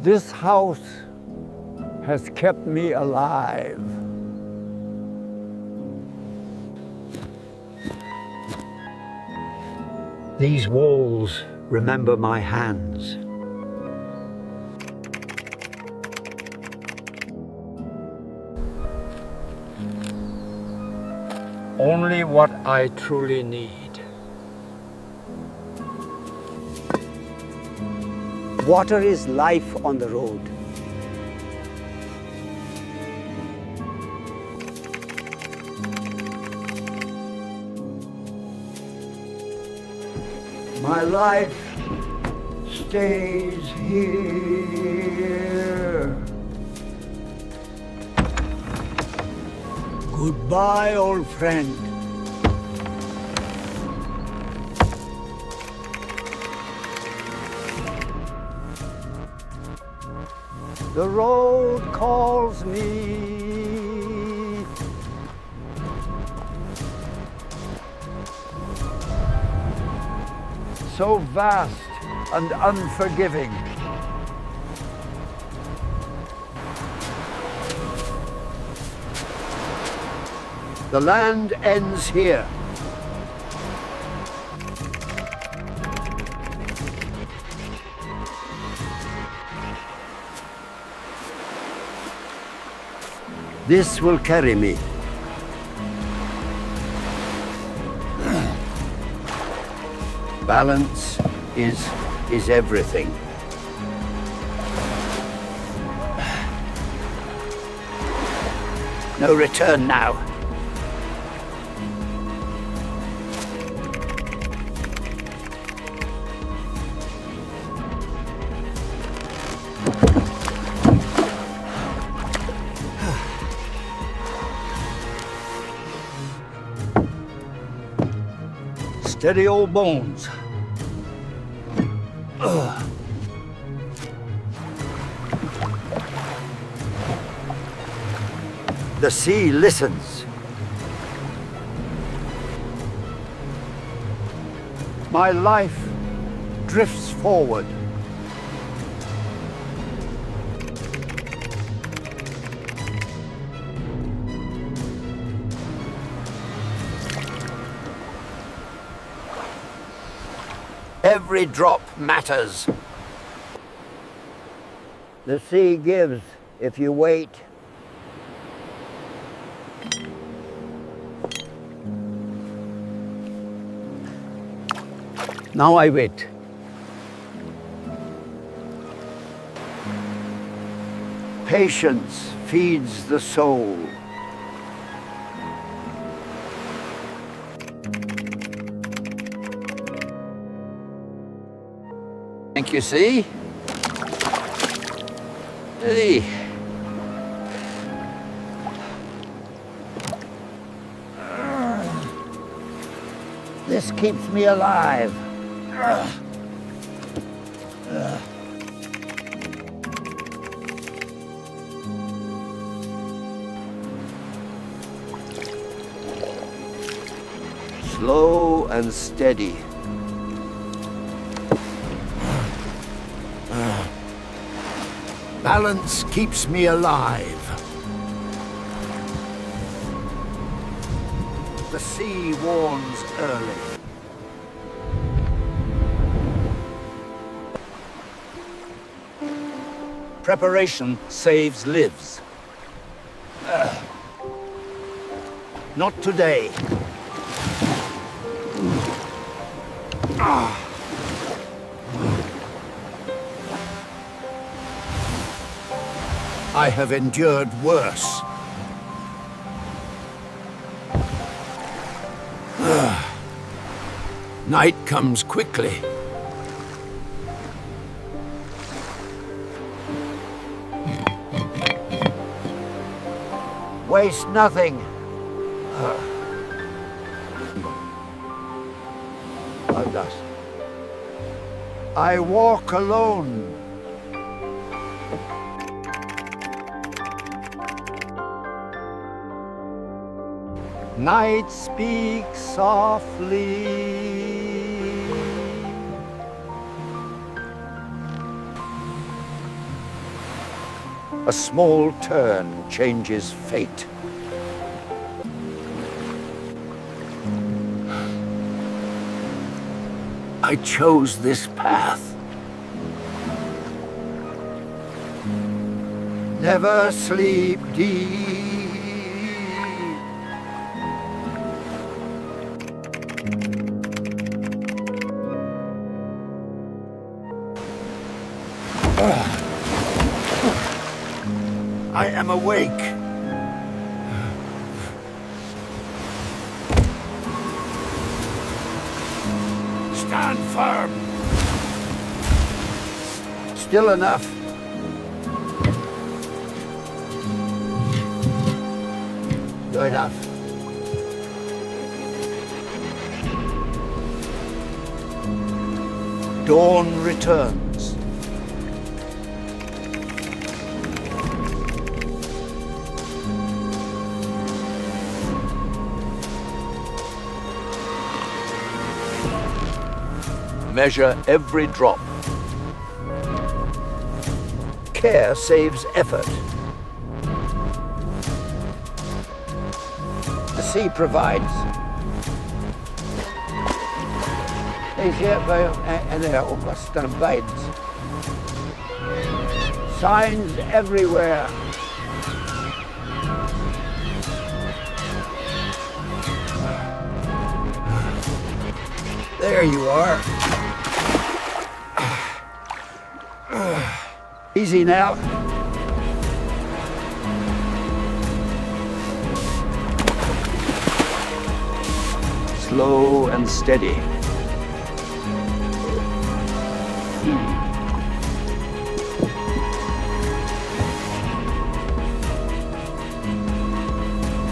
This house has kept me alive. These walls remember my hands. Only what I truly need. Water is life on the road. My life stays here. Goodbye, old friend. The road calls me. So vast and unforgiving. The land ends here. This will carry me. Balance is everything. No return now. Steady old bones. The sea listens. My life drifts forward. Every drop matters. The sea gives if you wait. Now I wait. Patience feeds the soul. Think you see? Hey. This keeps me alive. Slow and steady. Balance keeps me alive. The sea warns early. Preparation saves lives. Not today. I have endured worse. Night comes quickly. Waste nothing. Dust. I walk alone. Night speaks softly. A small turn changes fate. I chose this path. Never sleep deep. I am awake. Stand firm. Still enough. Good enough. Dawn returns. Measure every drop. Care saves effort. The sea provides. Signs everywhere. There you are. Easy now. Slow and steady.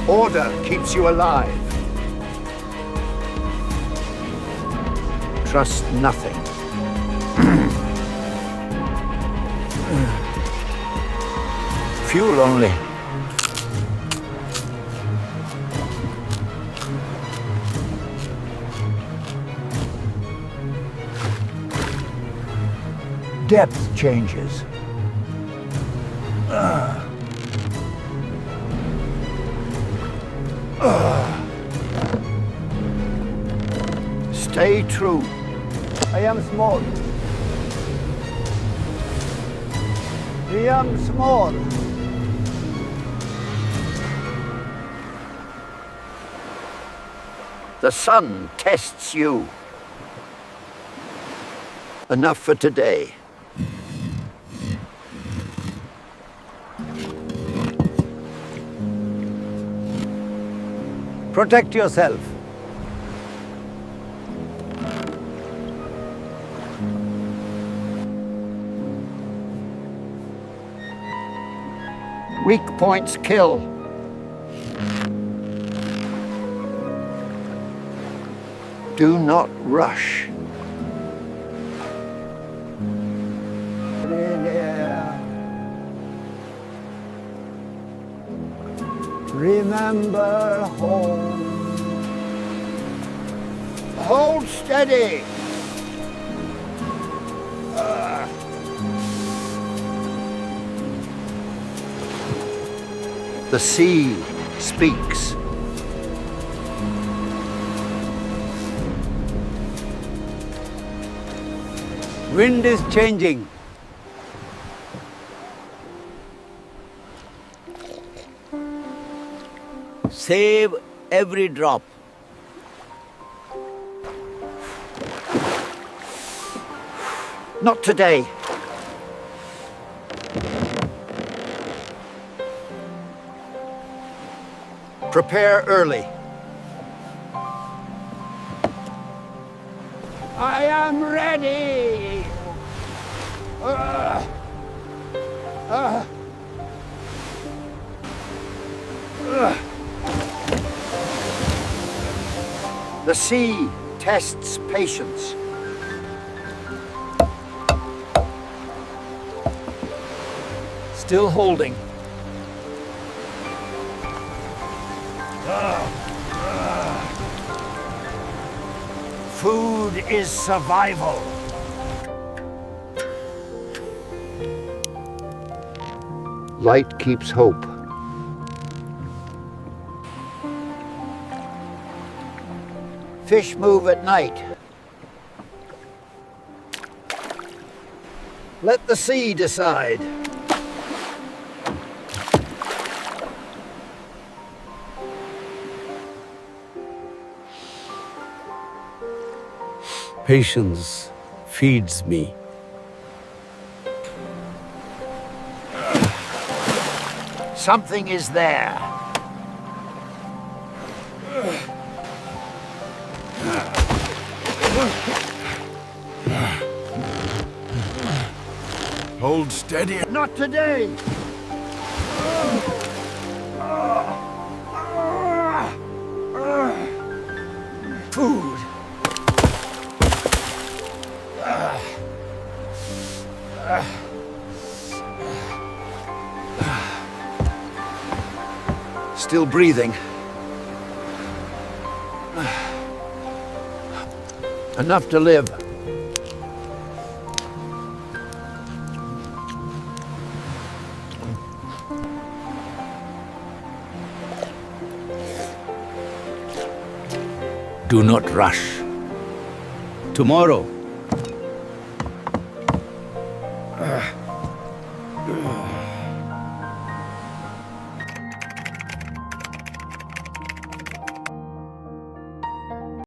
Order keeps you alive. Trust nothing. Fuel only. Depth changes. Stay true. I am small. I am small. The sun tests you. Enough for today. Protect yourself. Weak points kill. Do not rush. Remember home. Hold steady. The sea speaks. Wind is changing. Save every drop. Not today. Prepare early. I am ready. The sea tests patience. Still holding. Food is survival. Light keeps hope. Fish move at night. Let the sea decide. Patience feeds me. Something is there. Hold steady. Not today. Food. Still breathing. Enough to live. Do not rush. Tomorrow,